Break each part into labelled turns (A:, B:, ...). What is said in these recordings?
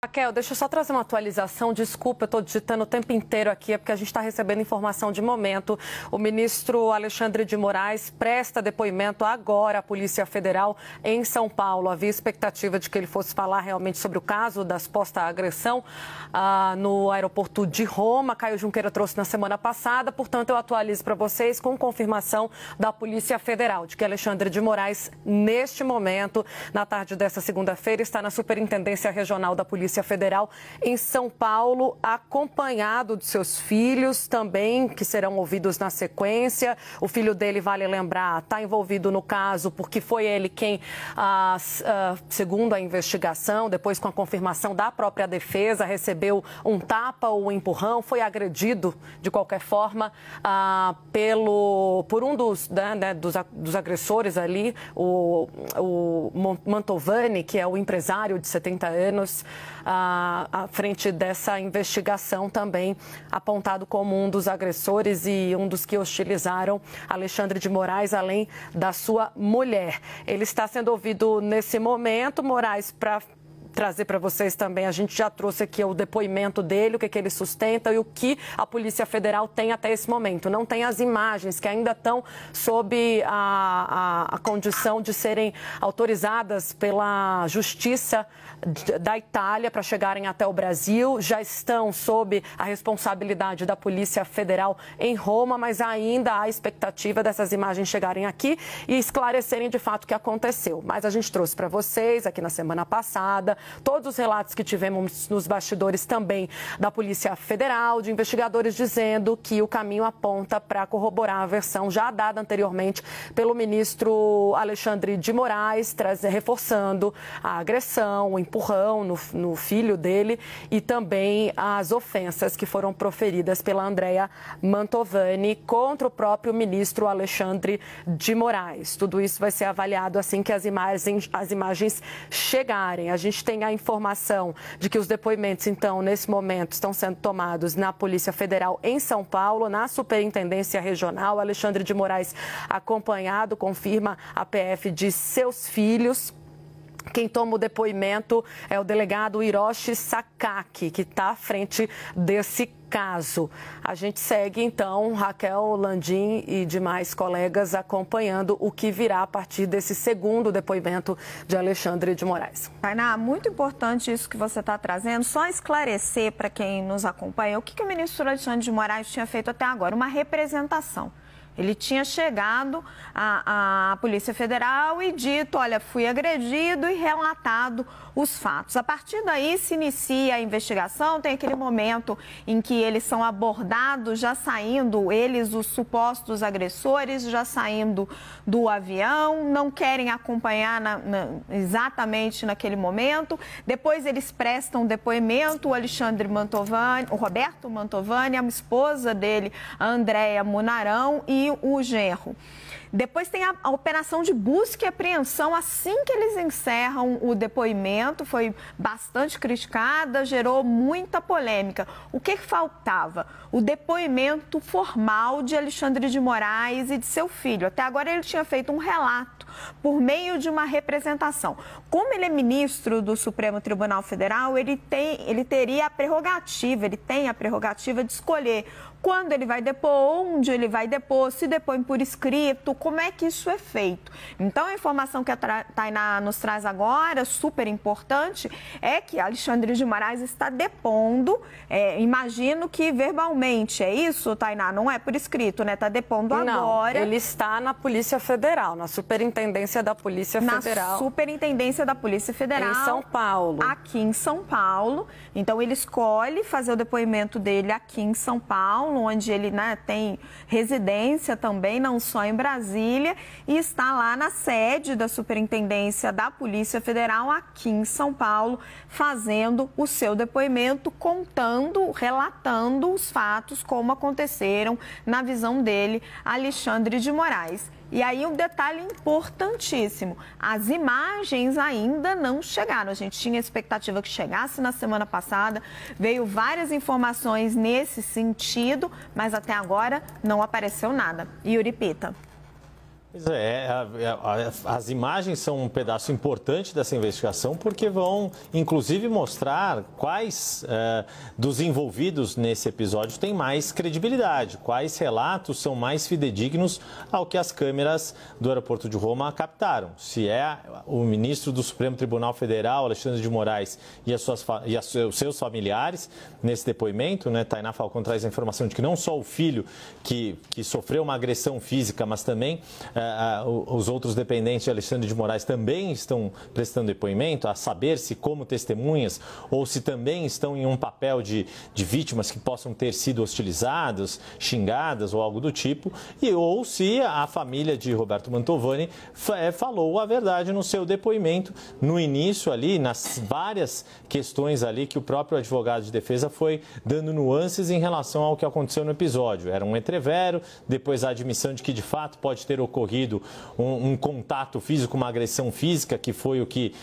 A: Raquel, deixa eu só trazer uma atualização. Desculpa, eu estou digitando o tempo inteiro aqui, é porque a gente está recebendo informação de momento. O ministro Alexandre de Moraes presta depoimento agora à Polícia Federal em São Paulo. Havia expectativa de que ele fosse falar realmente sobre o caso da suposta agressão no aeroporto de Roma. Caio Junqueira trouxe na semana passada, portanto eu atualizo para vocês com confirmação da Polícia Federal de que Alexandre de Moraes, neste momento, na tarde desta segunda-feira, está na Superintendência Regional da Polícia Federal em São Paulo, acompanhado de seus filhos também, que serão ouvidos na sequência. O filho dele, vale lembrar, está envolvido no caso porque foi ele quem, segundo a investigação, depois com a confirmação da própria defesa, recebeu um tapa ou um empurrão, foi agredido de qualquer forma por um dos agressores ali, o Mantovani, que é o empresário de 70 anos, à frente dessa investigação também apontado como um dos agressores e um dos que hostilizaram Alexandre de Moraes, além da sua mulher. Ele está sendo ouvido nesse momento. Moraes, para trazer para vocês também, a gente já trouxe aqui o depoimento dele, o que ele sustenta e o que a Polícia Federal tem até esse momento. Não tem as imagens que ainda estão sob a condição de serem autorizadas pela Justiça da Itália para chegarem até o Brasil. Já estão sob a responsabilidade da Polícia Federal em Roma, mas ainda há expectativa dessas imagens chegarem aqui e esclarecerem de fato o que aconteceu. Mas a gente trouxe para vocês aqui na semana passada todos os relatos que tivemos nos bastidores também da Polícia Federal, de investigadores dizendo que o caminho aponta para corroborar a versão já dada anteriormente pelo ministro Alexandre de Moraes, reforçando a agressão, o empurrão no filho dele e também as ofensas que foram proferidas pela Andrea Mantovani contra o próprio ministro Alexandre de Moraes. Tudo isso vai ser avaliado assim que as imagens chegarem. A gente tem a informação de que os depoimentos, então, nesse momento, estão sendo tomados na Polícia Federal em São Paulo, na Superintendência Regional. Alexandre de Moraes, acompanhado, confirma a PF de seus filhos. Quem toma o depoimento é o delegado Hiroshi Sakaki, que está à frente desse caso. A gente segue, então, Raquel, Landim e demais colegas acompanhando o que virá a partir desse segundo depoimento de Alexandre de Moraes.
B: Tainá, muito importante isso que você está trazendo. Só esclarecer para quem nos acompanha o que o ministro Alexandre de Moraes tinha feito até agora, uma representação. Ele tinha chegado à Polícia Federal e dito, olha, fui agredido e relatado os fatos. A partir daí se inicia a investigação, tem aquele momento em que eles são abordados, já saindo, eles, os supostos agressores, já saindo do avião, não querem acompanhar exatamente naquele momento. Depois eles prestam depoimento, o Roberto Mantovani, a esposa dele, a Andrea Munarão e o genro. Depois tem a operação de busca e apreensão assim que eles encerram o depoimento, foi bastante criticada, gerou muita polêmica. O que faltava? O depoimento formal de Alexandre de Moraes e de seu filho. Até agora ele tinha feito um relato por meio de uma representação. Como ele é ministro do Supremo Tribunal Federal, ele tem a prerrogativa de escolher quando ele vai depor, onde ele vai depor, se depõe por escrito, como é que isso é feito. Então, a informação que a Tainá nos traz agora, super importante, é que Alexandre de Moraes está depondo, imagino que verbalmente, é isso, Tainá? Não é por escrito, né? Está depondo agora.
A: Não, ele está na Polícia Federal, na Superintendência da Polícia Federal.
B: Na Superintendência da Polícia Federal.
A: Em São Paulo.
B: Aqui em São Paulo. Então, ele escolhe fazer o depoimento dele aqui em São Paulo, onde ele, né, tem residência também, não só em Brasília, e está lá na sede da Superintendência da Polícia Federal, aqui em São Paulo, fazendo o seu depoimento, contando, relatando os fatos como aconteceram na visão dele, Alexandre de Moraes. E aí um detalhe importantíssimo, as imagens ainda não chegaram. A gente tinha expectativa que chegasse na semana passada, veio várias informações nesse sentido, mas até agora não apareceu nada. Yuri Pita.
C: Pois é, as imagens são um pedaço importante dessa investigação porque vão, inclusive, mostrar quais dos envolvidos nesse episódio têm mais credibilidade, quais relatos são mais fidedignos ao que as câmeras do aeroporto de Roma captaram. Se é o ministro do Supremo Tribunal Federal, Alexandre de Moraes, e os seus familiares nesse depoimento, né? Tainá Falcão traz a informação de que não só o filho que sofreu uma agressão física, mas também os outros dependentes de Alexandre de Moraes também estão prestando depoimento, a saber se como testemunhas ou se também estão em um papel de vítimas que possam ter sido hostilizadas, xingadas ou algo do tipo, ou se a família de Roberto Mantovani falou a verdade no seu depoimento, no início ali, nas várias questões ali que o próprio advogado de defesa foi dando nuances em relação ao que aconteceu no episódio. Era um entrevero, depois a admissão de que de fato pode ter ocorrido um contato físico, uma agressão física, que foi o que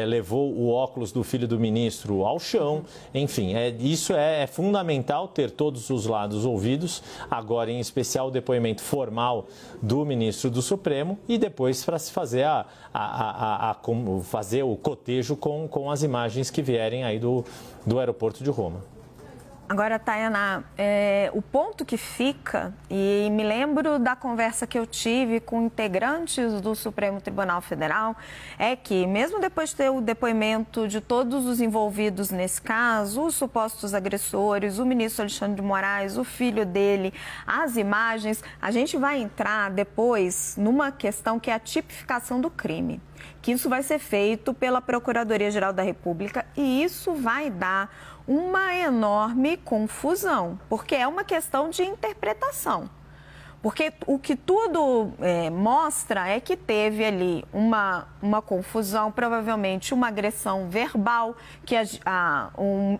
C: levou o óculos do filho do ministro ao chão. Enfim, isso é fundamental ter todos os lados ouvidos, agora em especial o depoimento formal do ministro do Supremo e depois para se fazer fazer o cotejo com as imagens que vierem aí do aeroporto de Roma.
B: Agora, Tainá, o ponto que fica, e me lembro da conversa que eu tive com integrantes do Supremo Tribunal Federal, é que, mesmo depois de ter o depoimento de todos os envolvidos nesse caso, os supostos agressores, o ministro Alexandre de Moraes, o filho dele, as imagens, a gente vai entrar depois numa questão que é a tipificação do crime. Que isso vai ser feito pela Procuradoria-Geral da República e isso vai dar uma enorme confusão, porque é uma questão de interpretação. Porque o que tudo mostra é que teve ali uma confusão, provavelmente uma agressão verbal, que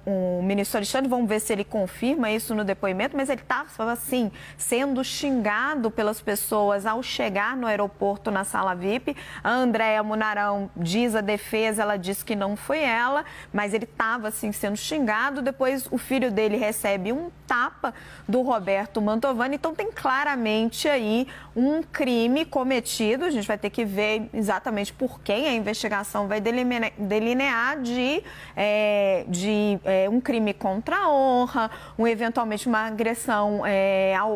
B: o ministro Alexandre, vamos ver se ele confirma isso no depoimento, mas ele estava, assim, sendo xingado pelas pessoas ao chegar no aeroporto na sala VIP. A Andréa Munarão diz a defesa, ela diz que não foi ela, mas ele estava, assim, sendo xingado. Depois o filho dele recebe um tapa do Roberto Mantovani, então tem claramente aí um crime cometido, a gente vai ter que ver exatamente por quem a investigação vai delinear de um crime contra a honra, eventualmente uma agressão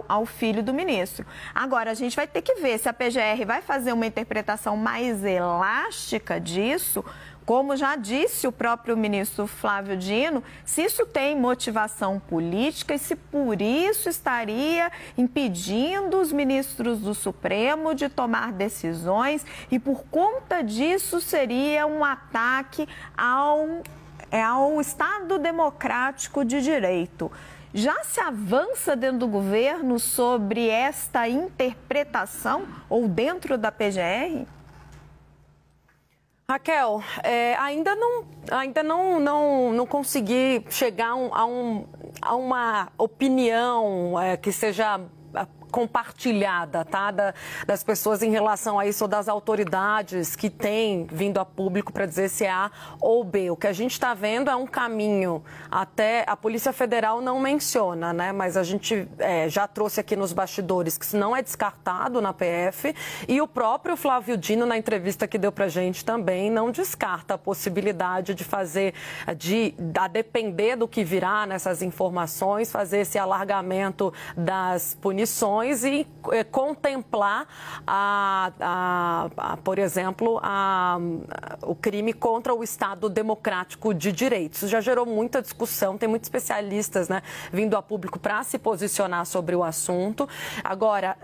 B: ao filho do ministro. Agora, a gente vai ter que ver se a PGR vai fazer uma interpretação mais elástica disso, como já disse o próprio ministro Flávio Dino, se isso tem motivação política e se por isso estaria impedindo os ministros do Supremo de tomar decisões e por conta disso seria um ataque ao Estado democrático de direito. Já se avança dentro do governo sobre esta interpretação ou dentro da PGR?
A: Raquel, ainda não consegui chegar a uma opinião que seja compartilhada, tá? Das pessoas em relação a isso, ou das autoridades que têm vindo a público para dizer se é A ou B. O que a gente está vendo é um caminho, até a Polícia Federal não menciona, né? Mas a gente já trouxe aqui nos bastidores que isso não é descartado na PF e o próprio Flávio Dino, na entrevista que deu para a gente também, não descarta a possibilidade de fazer, a depender do que virá nessas informações, fazer esse alargamento das punições e contemplar, por exemplo, o crime contra o Estado democrático de direito. Isso já gerou muita discussão, tem muitos especialistas, né, vindo a público para se posicionar sobre o assunto. Agora,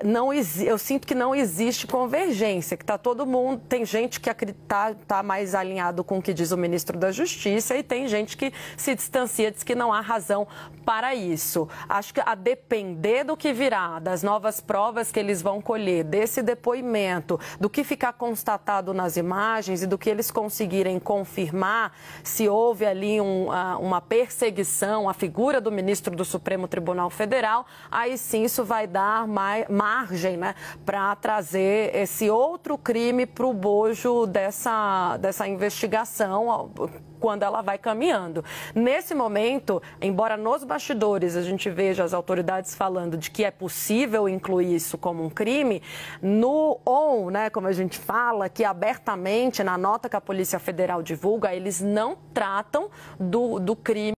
A: eu sinto que não existe convergência, que está todo mundo, tem gente que está mais alinhado com o que diz o ministro da Justiça e tem gente que se distancia, diz que não há razão para isso. Acho que a depender do que virá, das novas provas que eles vão colher, desse depoimento, do que ficar constatado nas imagens e do que eles conseguirem confirmar se houve ali uma perseguição à figura do ministro do Supremo Tribunal Federal, aí sim isso vai dar margem, né, para trazer esse outro crime para o bojo dessa investigação, quando ela vai caminhando. Nesse momento, embora nos bastidores a gente veja as autoridades falando de que é possível incluir isso como um crime, no ON, né, como a gente fala, que abertamente, na nota que a Polícia Federal divulga, eles não tratam do crime